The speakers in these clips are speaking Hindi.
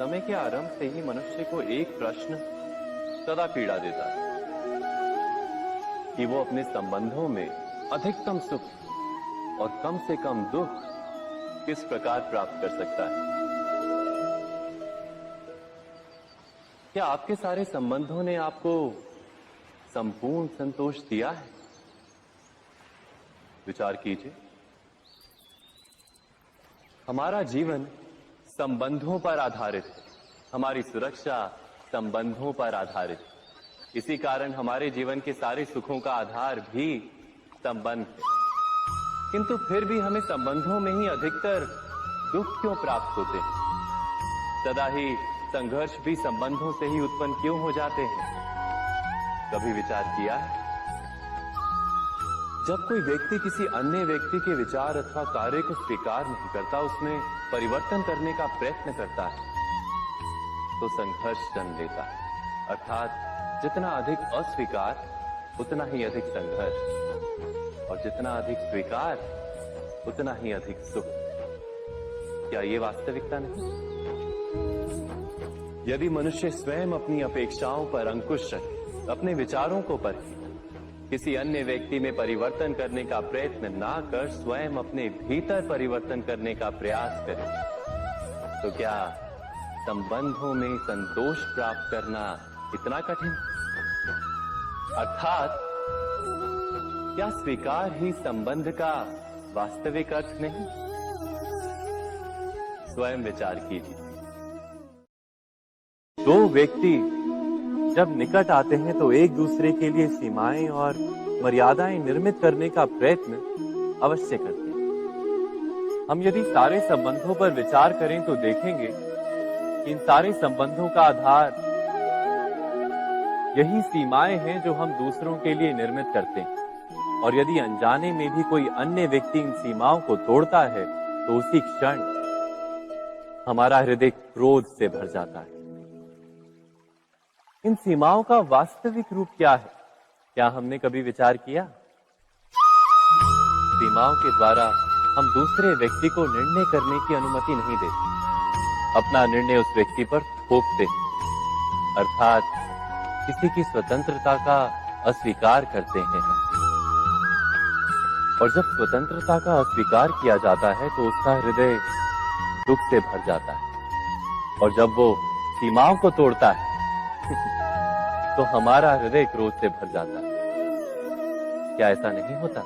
समय के आरंभ से ही मनुष्य को एक प्रश्न सदा पीड़ा देता है कि वो अपने संबंधों में अधिकतम सुख और कम से कम दुख किस प्रकार प्राप्त कर सकता है। क्या आपके सारे संबंधों ने आपको संपूर्ण संतोष दिया है? विचार कीजिए। हमारा जीवन संबंधों पर आधारित है, हमारी सुरक्षा संबंधों पर आधारित है। इसी कारण हमारे जीवन के सारे सुखों का आधार भी संबंध है। किंतु फिर भी हमें संबंधों में ही अधिकतर दुख क्यों प्राप्त होते हैं? सदा ही संघर्ष भी संबंधों से ही उत्पन्न क्यों हो जाते हैं? कभी विचार किया है? जब कोई व्यक्ति किसी अन्य व्यक्ति के विचार अथवा कार्य को स्वीकार नहीं करता, उसमें परिवर्तन करने का प्रयत्न करता है, तो संघर्ष जन्म लेता है। अर्थात जितना अधिक अस्वीकार उतना ही अधिक संघर्ष, और जितना अधिक स्वीकार उतना ही अधिक सुख। क्या ये वास्तविकता नहीं? यदि मनुष्य स्वयं अपनी अपेक्षाओं पर अंकुश रखे, अपने विचारों को परखे, किसी अन्य व्यक्ति में परिवर्तन करने का प्रयत्न ना कर स्वयं अपने भीतर परिवर्तन करने का प्रयास करे, तो क्या संबंधों में संतोष प्राप्त करना इतना कठिन? अर्थात क्या स्वीकार ही संबंध का वास्तविक अर्थ नहीं? स्वयं विचार कीजिए। दो व्यक्ति जब निकट आते हैं तो एक दूसरे के लिए सीमाएं और मर्यादाएं निर्मित करने का प्रयत्न अवश्य करते हैं। हम यदि सारे संबंधों पर विचार करें तो देखेंगे कि इन सारे संबंधों का आधार यही सीमाएं हैं जो हम दूसरों के लिए निर्मित करते हैं। और यदि अनजाने में भी कोई अन्य व्यक्ति इन सीमाओं को तोड़ता है तो उसी क्षण हमारा हृदय क्रोध से भर जाता है। इन सीमाओं का वास्तविक रूप क्या है? क्या हमने कभी विचार किया? सीमाओं के द्वारा हम दूसरे व्यक्ति को निर्णय करने की अनुमति नहीं देते, अपना निर्णय उस व्यक्ति पर थोपते हैं, अर्थात किसी की स्वतंत्रता का अस्वीकार करते हैं हम। और जब स्वतंत्रता का अस्वीकार किया जाता है तो उसका हृदय दुख से भर जाता है, और जब वो सीमाओं को तोड़ता है तो हमारा हृदय क्रोध से भर जाता है। क्या ऐसा नहीं होता?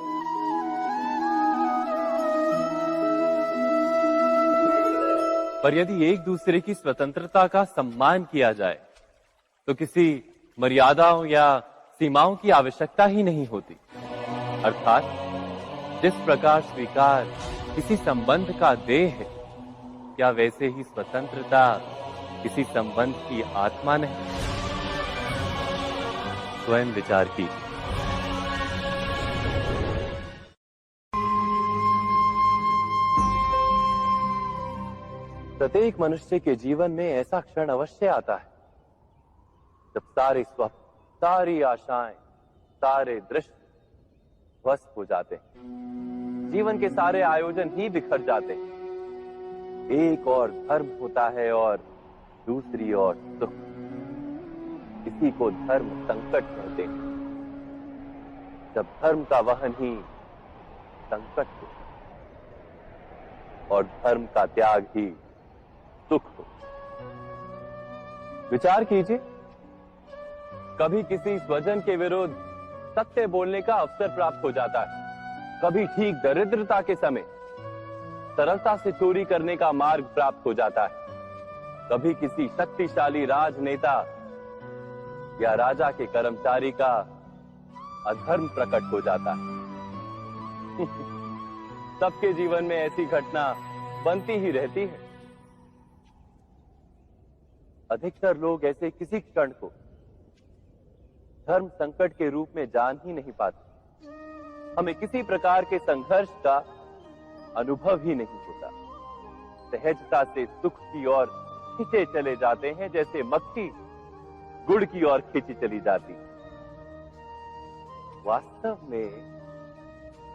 पर यदि एक दूसरे की स्वतंत्रता का सम्मान किया जाए तो किसी मर्यादाओं या सीमाओं की आवश्यकता ही नहीं होती। अर्थात जिस प्रकार स्वीकार किसी संबंध का देह है, क्या वैसे ही स्वतंत्रता किसी संबंध की आत्मा नहीं? स्वयं विचार कीजिए। प्रत्येक मनुष्य के जीवन में ऐसा क्षण अवश्य आता है जब सारे स्वप्न, सारी आशाएं, सारे दृश्य ध्वस्त हो जाते हैं। जीवन के सारे आयोजन ही बिखर जाते हैं। एक और धर्म होता है और दूसरी ओर सुख। इसी को धर्म संकट कहते हैं। जब धर्म का वहन ही संकट हो और धर्म का त्याग ही सुख हो। विचार कीजिए, कभी किसी स्वजन के विरुद्ध सत्य बोलने का अवसर प्राप्त हो जाता है, कभी ठीक दरिद्रता के समय सरलता से चोरी करने का मार्ग प्राप्त हो जाता है, कभी किसी शक्तिशाली राजनेता या राजा के कर्मचारी का अधर्म प्रकट हो जाता है। सबके जीवन में ऐसी घटना बनती ही रहती है। अधिकतर लोग ऐसे किसी क्षण को धर्म संकट के रूप में जान ही नहीं पाते। हमें किसी प्रकार के संघर्ष का अनुभव ही नहीं होता। सहजता से सुख की ओर खींचे चले जाते हैं, जैसे मक्खी गुड़ की ओर खींची चली जाती। वास्तव में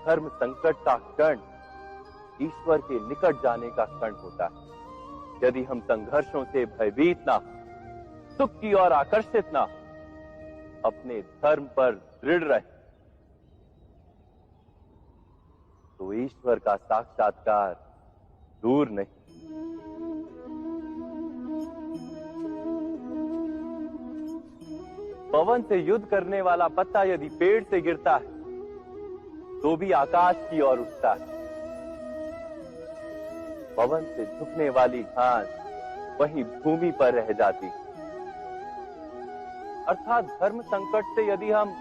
धर्म संकट का क्षण ईश्वर के निकट जाने का क्षण होता है। यदि हम संघर्षों से भयभीत ना, सुख की ओर आकर्षित ना, अपने धर्म पर दृढ़ रहे, तो ईश्वर का साक्षात्कार दूर नहीं। पवन से युद्ध करने वाला पत्ता यदि पेड़ से गिरता है तो भी आकाश की ओर उठता है। पवन से झुकने वाली घास वहीं भूमि पर रह जाती। अर्थात धर्म संकट से यदि हम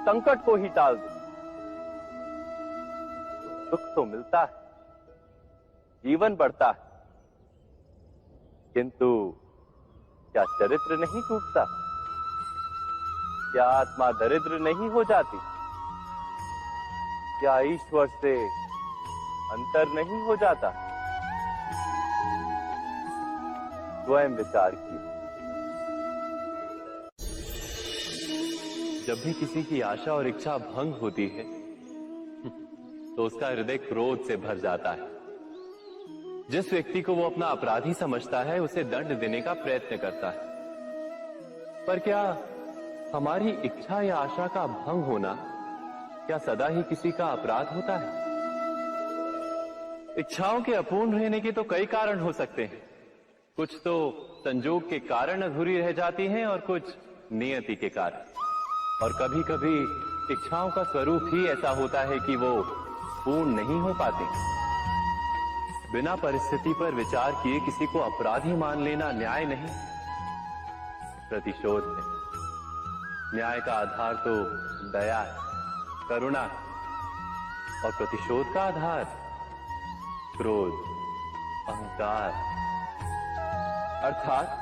संकट को ही टाल दें तो सुख तो मिलता है, जीवन बढ़ता है, किंतु क्या चरित्र नहीं टूटता? क्या आत्मा दरिद्र नहीं हो जाती? क्या ईश्वर से अंतर नहीं हो जाता? स्वयं विचार कीजिए। जब भी किसी की आशा और इच्छा भंग होती है तो उसका हृदय क्रोध से भर जाता है। जिस व्यक्ति को वो अपना अपराधी समझता है उसे दंड देने का प्रयत्न करता है। पर क्या हमारी इच्छा या आशा का भंग होना क्या सदा ही किसी का अपराध होता है? इच्छाओं के अपूर्ण रहने के तो कई कारण हो सकते हैं। कुछ तो संजोग के कारण अधूरी रह जाती हैं और कुछ नियति के कारण। और कभी कभी इच्छाओं का स्वरूप ही ऐसा होता है कि वो पूर्ण नहीं हो पाती। बिना परिस्थिति पर विचार किए किसी को अपराधी मान लेना न्याय नहीं, प्रतिशोध है। न्याय का आधार तो दया है, करुणा है, और प्रतिशोध का आधार क्रोध, अहंकार। अर्थात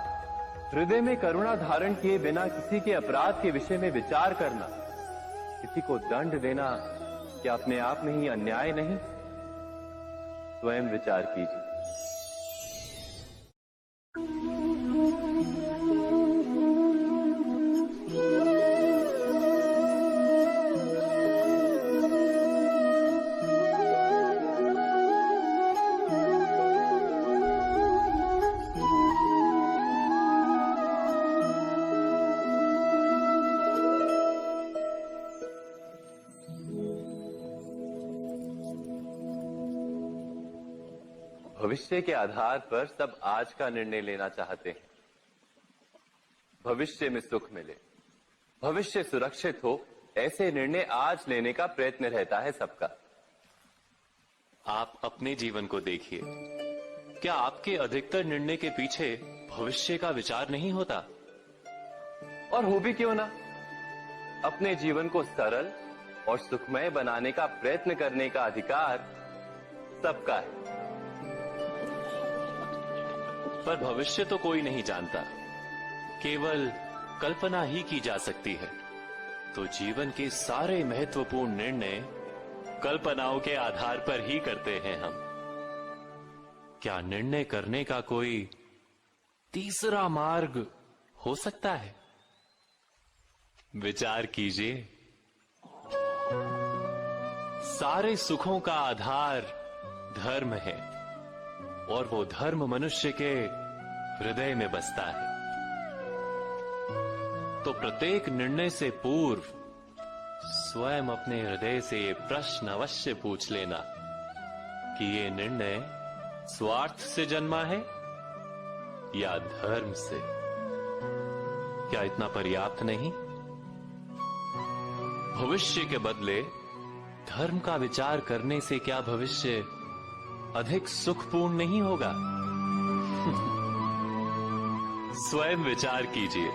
हृदय में करुणा धारण किए बिना किसी के अपराध के विषय में विचार करना, किसी को दंड देना, क्या अपने आप में ही अन्याय नहीं? स्वयं विचार कीजिए। भविष्य के आधार पर सब आज का निर्णय लेना चाहते हैं। भविष्य में सुख मिले, भविष्य सुरक्षित हो, ऐसे निर्णय आज लेने का प्रयत्न रहता है सबका। आप अपने जीवन को देखिए, क्या आपके अधिकतर निर्णय के पीछे भविष्य का विचार नहीं होता? और हो भी क्यों ना। अपने जीवन को सरल और सुखमय बनाने का प्रयत्न करने का अधिकार सबका है। पर भविष्य तो कोई नहीं जानता, केवल कल्पना ही की जा सकती है। तो जीवन के सारे महत्वपूर्ण निर्णय कल्पनाओं के आधार पर ही करते हैं हम। क्या निर्णय करने का कोई तीसरा मार्ग हो सकता है? विचार कीजिए। सारे सुखों का आधार धर्म है और वो धर्म मनुष्य के हृदय में बसता है। तो प्रत्येक निर्णय से पूर्व स्वयं अपने हृदय से ये प्रश्न अवश्य पूछ लेना कि ये निर्णय स्वार्थ से जन्मा है या धर्म से। क्या इतना पर्याप्त नहीं? भविष्य के बदले धर्म का विचार करने से क्या भविष्य अधिक सुखपूर्ण नहीं होगा? स्वयं विचार कीजिए।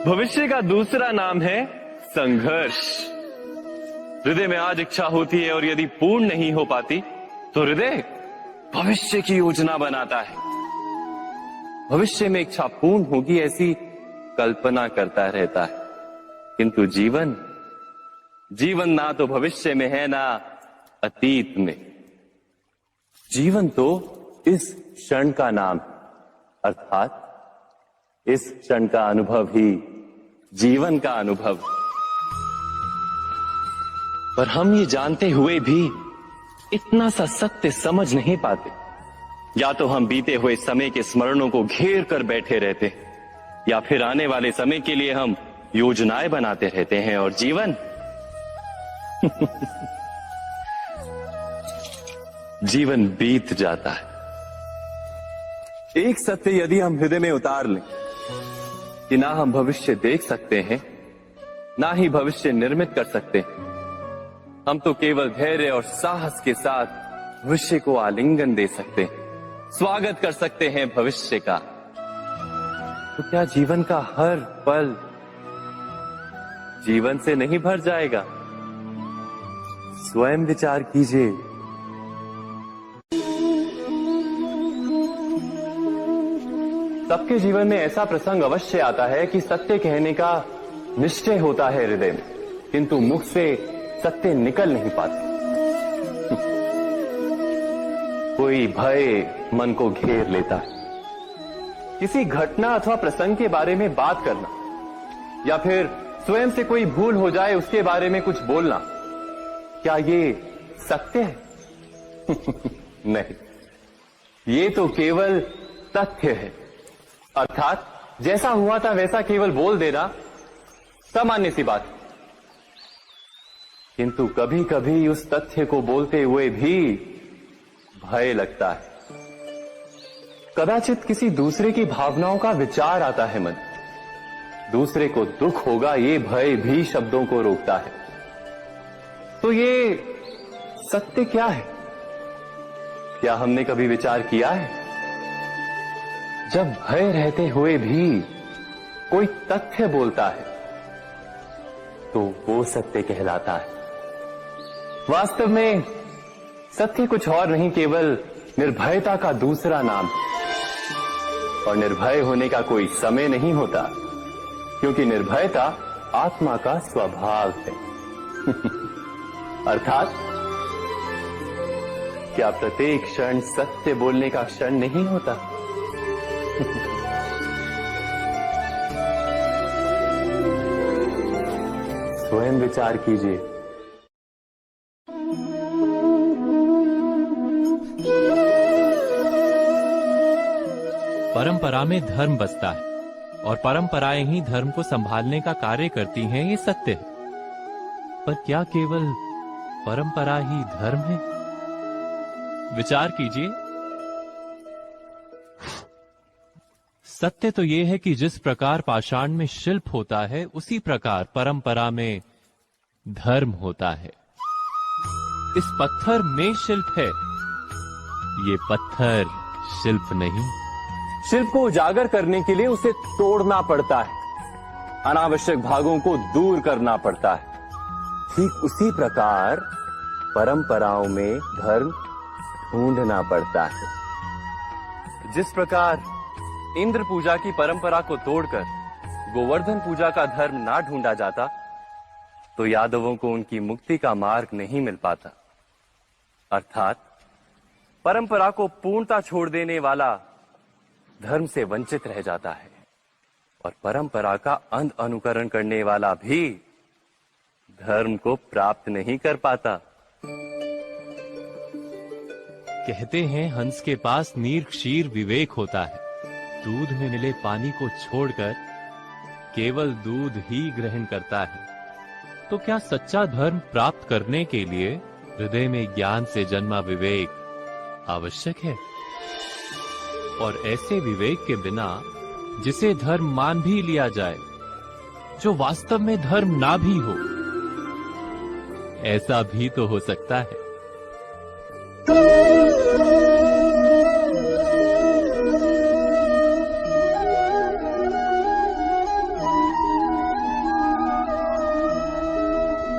भविष्य का दूसरा नाम है संघर्ष। हृदय में आज इच्छा होती है और यदि पूर्ण नहीं हो पाती तो हृदय भविष्य की योजना बनाता है। भविष्य में इच्छा पूर्ण होगी ऐसी कल्पना करता रहता है, किंतु जीवन ना तो भविष्य में है ना अतीत में। जीवन तो इस क्षण का नाम है, अर्थात इस क्षण का अनुभव ही जीवन का अनुभव। पर हम ये जानते हुए भी इतना सा सत्य समझ नहीं पाते। या तो हम बीते हुए समय के स्मरणों को घेर कर बैठे रहते हैं, या फिर आने वाले समय के लिए हम योजनाएं बनाते रहते हैं और जीवन जीवन बीत जाता है। एक सत्य यदि हम हृदय में उतार लें कि ना हम भविष्य देख सकते हैं, ना ही भविष्य निर्मित कर सकते हैं, हम तो केवल धैर्य और साहस के साथ भविष्य को आलिंगन दे सकते हैं, स्वागत कर सकते हैं भविष्य का। तो क्या जीवन का हर पल जीवन से नहीं भर जाएगा? स्वयं विचार कीजिए। सबके जीवन में ऐसा प्रसंग अवश्य आता है कि सत्य कहने का निश्चय होता है हृदय में, किंतु मुख से सत्य निकल नहीं पाते। कोई भय मन को घेर लेता है। किसी घटना अथवा प्रसंग के बारे में बात करना, या फिर स्वयं से कोई भूल हो जाए उसके बारे में कुछ बोलना, क्या ये सत्य है? नहीं, ये तो केवल तथ्य है। अर्थात जैसा हुआ था वैसा केवल बोल देना सामान्य सी बात। किंतु कभी कभी उस तथ्य को बोलते हुए भी भय लगता है। कदाचित किसी दूसरे की भावनाओं का विचार आता है मन, दूसरे को दुख होगा ये भय भी शब्दों को रोकता है। तो ये सत्य क्या है? क्या हमने कभी विचार किया है? जब भय रहते हुए भी कोई तथ्य बोलता है तो वो सत्य कहलाता है। वास्तव में सत्य कुछ और नहीं, केवल निर्भयता का दूसरा नाम है। और निर्भय होने का कोई समय नहीं होता, क्योंकि निर्भयता आत्मा का स्वभाव है। अर्थात क्या प्रत्येक क्षण सत्य बोलने का क्षण नहीं होता? स्वयं विचार कीजिए। परंपरा में धर्म बसता है और परंपराएं ही धर्म को संभालने का कार्य करती हैं, ये सत्य है। पर क्या केवल परंपरा ही धर्म है? विचार कीजिए। सत्य तो यह है कि जिस प्रकार पाषाण में शिल्प होता है, उसी प्रकार परंपरा में धर्म होता है। इस पत्थर में शिल्प है, ये पत्थर शिल्प नहीं। शिल्प को उजागर करने के लिए उसे तोड़ना पड़ता है, अनावश्यक भागों को दूर करना पड़ता है। ठीक उसी प्रकार परंपराओं में धर्म ढूंढना पड़ता है। जिस प्रकार इंद्र पूजा की परंपरा को तोड़कर गोवर्धन पूजा का धर्म ना ढूंढा जाता, तो यादवों को उनकी मुक्ति का मार्ग नहीं मिल पाता। अर्थात परंपरा को पूर्णता छोड़ देने वाला धर्म से वंचित रह जाता है, और परंपरा का अंध अनुकरण करने वाला भी धर्म को प्राप्त नहीं कर पाता। कहते हैं हंस के पास नीर क्षीर विवेक होता है। दूध में मिले पानी को छोड़कर केवल दूध ही ग्रहण करता है। तो क्या सच्चा धर्म प्राप्त करने के लिए हृदय में ज्ञान से जन्मा विवेक आवश्यक है? और ऐसे विवेक के बिना जिसे धर्म मान भी लिया जाए, जो वास्तव में धर्म ना भी हो, ऐसा भी तो हो सकता है।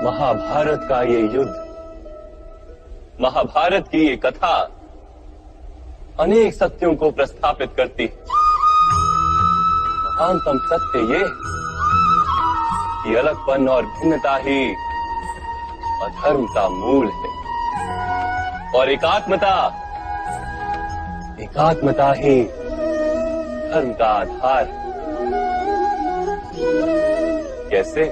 महाभारत का ये युद्ध, महाभारत की ये कथा अनेक सत्यों को प्रस्थापित करती है। महानतम सत्य ये कि अलगपन और भिन्नता ही अधर्म का मूल है, और एकात्मता ही धर्म का आधार है। कैसे?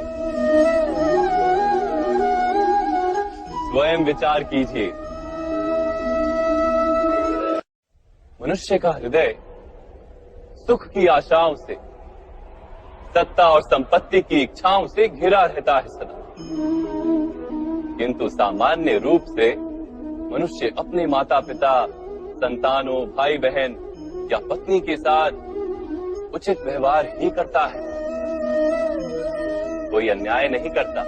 स्वयं विचार कीजिए। मनुष्य का हृदय सुख की आशाओं से, सत्ता और संपत्ति की इच्छाओं से घिरा रहता है सदा। किंतु सामान्य रूप से मनुष्य अपने माता पिता, संतानों, भाई बहन या पत्नी के साथ उचित व्यवहार ही करता है, कोई अन्याय नहीं करता।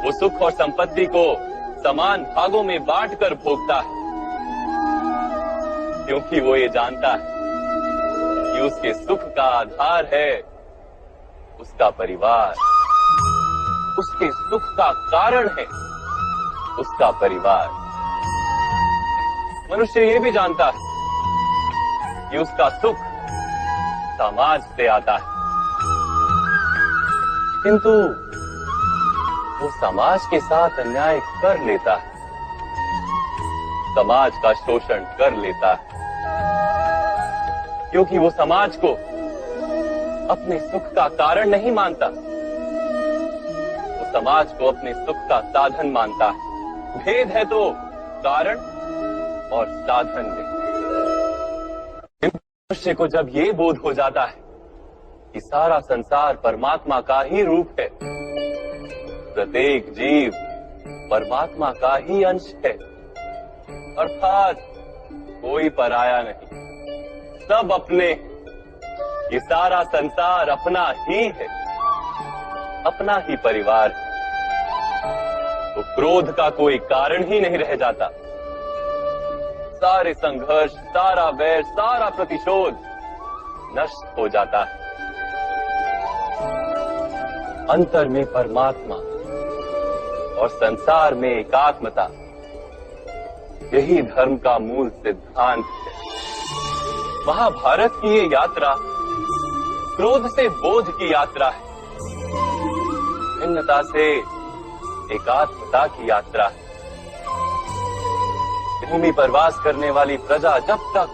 वो सुख और संपत्ति को समान भागों में बांटकर भोगता है, क्योंकि वो ये जानता है कि उसके सुख का आधार है उसका परिवार, उसके सुख का कारण है उसका परिवार। मनुष्य ये भी जानता है कि उसका सुख समाज से आता है, किंतु वो समाज के साथ अन्याय कर लेता है, समाज का शोषण कर लेता है, क्योंकि वो समाज को अपने सुख का कारण नहीं मानता, वो समाज को अपने सुख का साधन मानता है। भेद है तो कारण और साधन में। मनुष्य को जब ये बोध हो जाता है कि सारा संसार परमात्मा का ही रूप है, प्रत्येक जीव परमात्मा का ही अंश है, अर्थात कोई पराया नहीं, सब अपने, ये सारा संसार अपना ही है, अपना ही परिवार है, तो क्रोध का कोई कारण ही नहीं रह जाता। सारे संघर्ष, सारा वैर, सारा प्रतिशोध नष्ट हो जाता है। अंतर में परमात्मा और संसार में एकात्मता, यही धर्म का मूल सिद्धांत है। महाभारत की ये यात्रा क्रोध से बोध की यात्रा है, भिन्नता से एकात्मता की यात्रा है। भूमि पर वास करने वाली प्रजा जब तक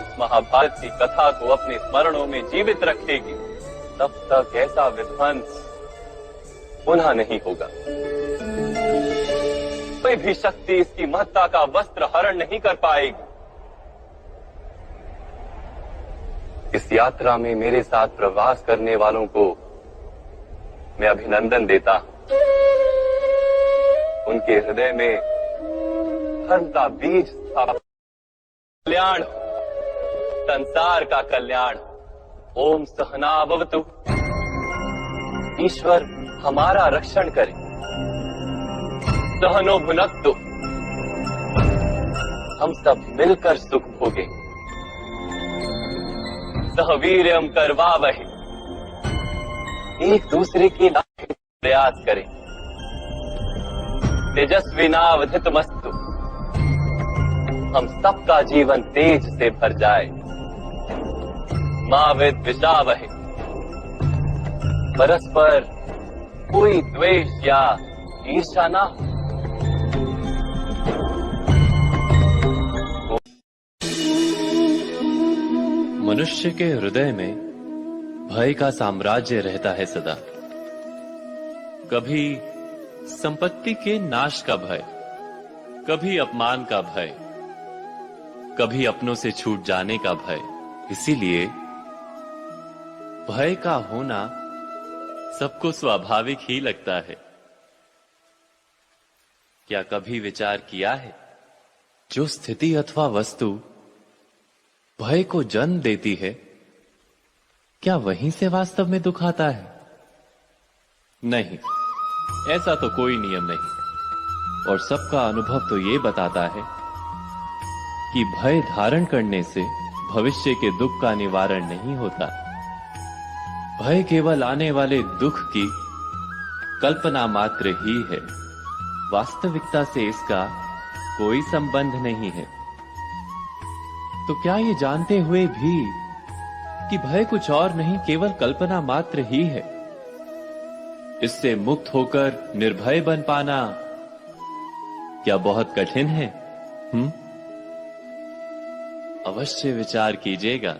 इस महाभारत की कथा को अपने स्मरणों में जीवित रखेगी, तब तक ऐसा विध्वंस पुनः नहीं होगा। कोई भी शक्ति इसकी महत्ता का वस्त्र हरण नहीं कर पाएगी। इस यात्रा में मेरे साथ प्रवास करने वालों को मैं अभिनंदन देता हूं। उनके हृदय में धर्म का बीज स्थापित, कल्याण, संसार का कल्याण। ओम सहना भवतु। ईश्वर हमारा रक्षण करे। सहनो भुनक्तु। हम सब मिलकर सुख भोगे। सहवीर्यम करवावहे। एक दूसरे की प्रयास करें। तेजस्विनावधितमस्तु। हम सबका जीवन तेज से भर जाए। मां विद्विषावहे। परस्पर कोई द्वेष या ईर्ष्या ना हो। मनुष्य के हृदय में भय का साम्राज्य रहता है सदा। कभी संपत्ति के नाश का भय, कभी अपमान का भय, कभी अपनों से छूट जाने का भय। इसीलिए भय का होना सबको स्वाभाविक ही लगता है। क्या कभी विचार किया है, जो स्थिति अथवा वस्तु भय को जन्म देती है, क्या वहीं से वास्तव में दुख आता है? नहीं, ऐसा तो कोई नियम नहीं। और सबका अनुभव तो ये बताता है कि भय धारण करने से भविष्य के दुख का निवारण नहीं होता। भय केवल आने वाले दुख की कल्पना मात्र ही है। वास्तविकता से इसका कोई संबंध नहीं है। तो क्या ये जानते हुए भी कि भय कुछ और नहीं, केवल कल्पना मात्र ही है, इससे मुक्त होकर निर्भय बन पाना क्या बहुत कठिन है? अवश्य विचार कीजिएगा।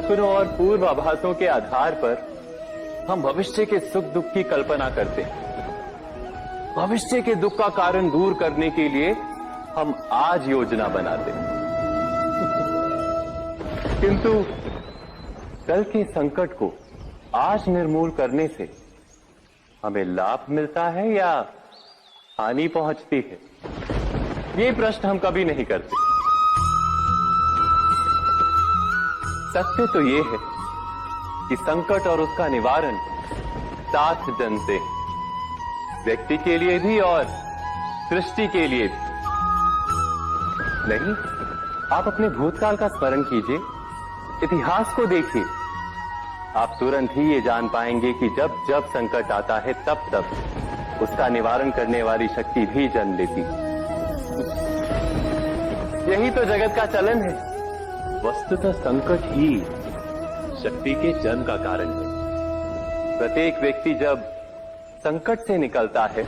सपनों और पूर्वाभासों के आधार पर हम भविष्य के सुख दुख की कल्पना करते हैं। भविष्य के दुख का कारण दूर करने के लिए हम आज योजना बनाते हैं। किंतु कल के संकट को आज निर्मूल करने से हमें लाभ मिलता है या हानि पहुंचती है, ये प्रश्न हम कभी नहीं करते। सत्य तो ये है कि संकट और उसका निवारण साथ जनते हैं, व्यक्ति के लिए भी और सृष्टि के लिए भी। नहीं, आप अपने भूतकाल का स्मरण कीजिए, इतिहास को देखिए, आप तुरंत ही ये जान पाएंगे कि जब जब संकट आता है तब तब उसका निवारण करने वाली शक्ति भी जन्म लेती है। यही तो जगत का चलन है। वस्तुतः संकट ही शक्ति के जन्म का कारण है। प्रत्येक व्यक्ति जब संकट से निकलता है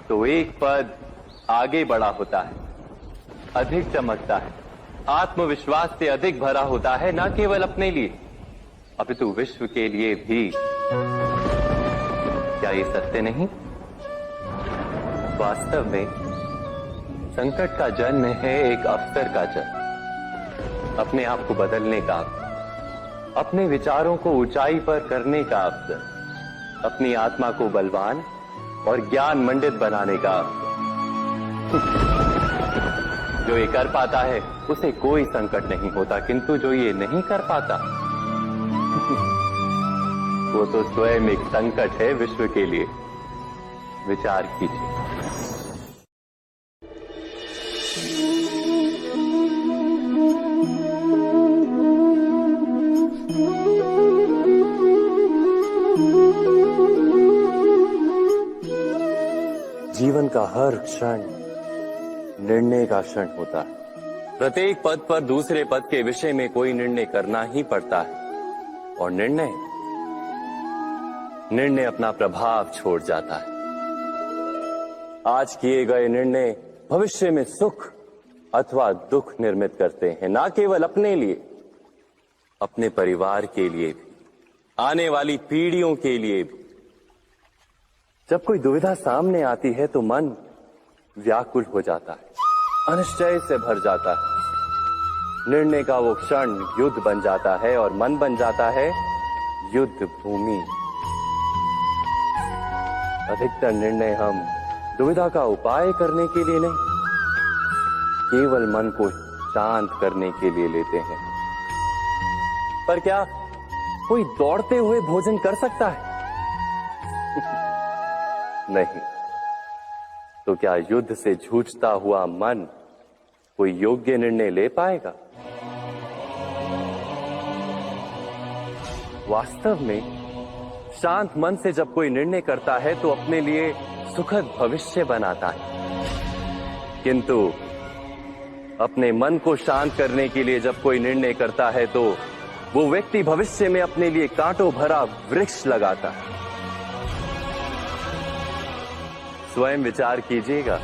तो एक पद आगे बढ़ा होता है, अधिक चमकता है, आत्मविश्वास से अधिक भरा होता है, न केवल अपने लिए अपितु विश्व के लिए भी। क्या ये सत्य नहीं? वास्तव में संकट का जन्म है एक अवसर का जन्म, अपने आप को बदलने का, अपने विचारों को ऊंचाई पर करने का अवसर, अपनी आत्मा को बलवान और ज्ञान मंडित बनाने का अवसर। जो ये कर पाता है उसे कोई संकट नहीं होता, किंतु जो ये नहीं कर पाता वो तो स्वयं एक संकट है विश्व के लिए। विचार कीजिए। जीवन का हर क्षण निर्णय का क्षण होता है। प्रत्येक पद पर दूसरे पद के विषय में कोई निर्णय करना ही पड़ता है, और निर्णय अपना प्रभाव छोड़ जाता है। आज किए गए निर्णय भविष्य में सुख अथवा दुख निर्मित करते हैं, ना केवल अपने लिए, अपने परिवार के लिए भी, आने वाली पीढ़ियों के लिए भी। जब कोई दुविधा सामने आती है तो मन व्याकुल हो जाता है, अनिश्चय से भर जाता है। निर्णय का वो क्षण युद्ध बन जाता है और मन बन जाता है युद्ध भूमि। अधिकतर निर्णय हम दुविधा का उपाय करने के लिए नहीं, केवल मन को शांत करने के लिए लेते हैं। पर क्या कोई दौड़ते हुए भोजन कर सकता है? नहीं। तो क्या युद्ध से जूझता हुआ मन कोई योग्य निर्णय ले पाएगा? वास्तव में शांत मन से जब कोई निर्णय करता है तो अपने लिए सुखद भविष्य बनाता है, किंतु अपने मन को शांत करने के लिए जब कोई निर्णय करता है तो वो व्यक्ति भविष्य में अपने लिए कांटों भरा वृक्ष लगाता है। स्वयं विचार कीजिएगा।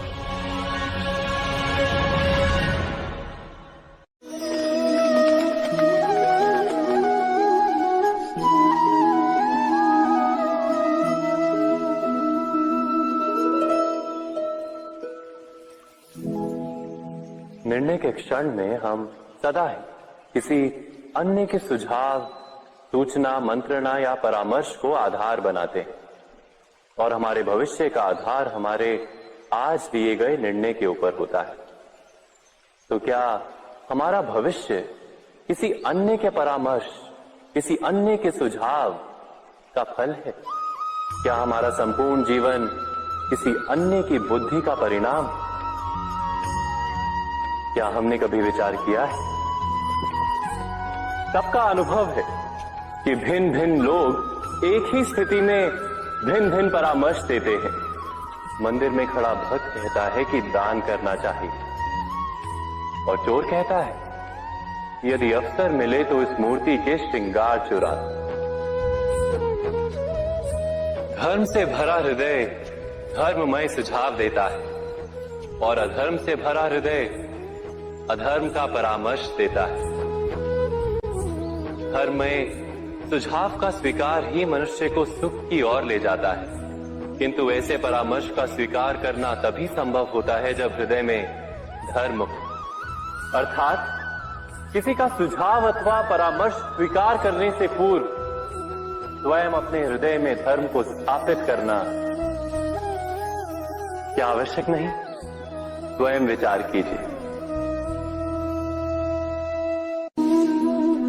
निर्णय के क्षण में हम सदा ही किसी अन्य के सुझाव, सूचना, मंत्रणा या परामर्श को आधार बनाते हैं, और हमारे भविष्य का आधार हमारे आज लिए गए निर्णय के ऊपर होता है। तो क्या हमारा भविष्य किसी अन्य के परामर्श, किसी अन्य के सुझाव का फल है? क्या हमारा संपूर्ण जीवन किसी अन्य की बुद्धि का परिणाम? क्या हमने कभी विचार किया है? सबका अनुभव है कि भिन्न भिन्न लोग एक ही स्थिति में भिन्न भिन्न परामर्श देते हैं। मंदिर में खड़ा भक्त कहता है कि दान करना चाहिए, और चोर कहता है यदि अवसर मिले तो इस मूर्ति के श्रृंगार चुरा। धर्म से भरा हृदय धर्ममय सुझाव देता है, और अधर्म से भरा हृदय अधर्म का परामर्श देता है। धर्म में सुझाव का स्वीकार ही मनुष्य को सुख की ओर ले जाता है, किंतु ऐसे परामर्श का स्वीकार करना तभी संभव होता है जब हृदय में धर्म हो। अर्थात किसी का सुझाव अथवा परामर्श स्वीकार करने से पूर्व स्वयं अपने हृदय में धर्म को स्थापित करना क्या आवश्यक नहीं? स्वयं विचार कीजिए।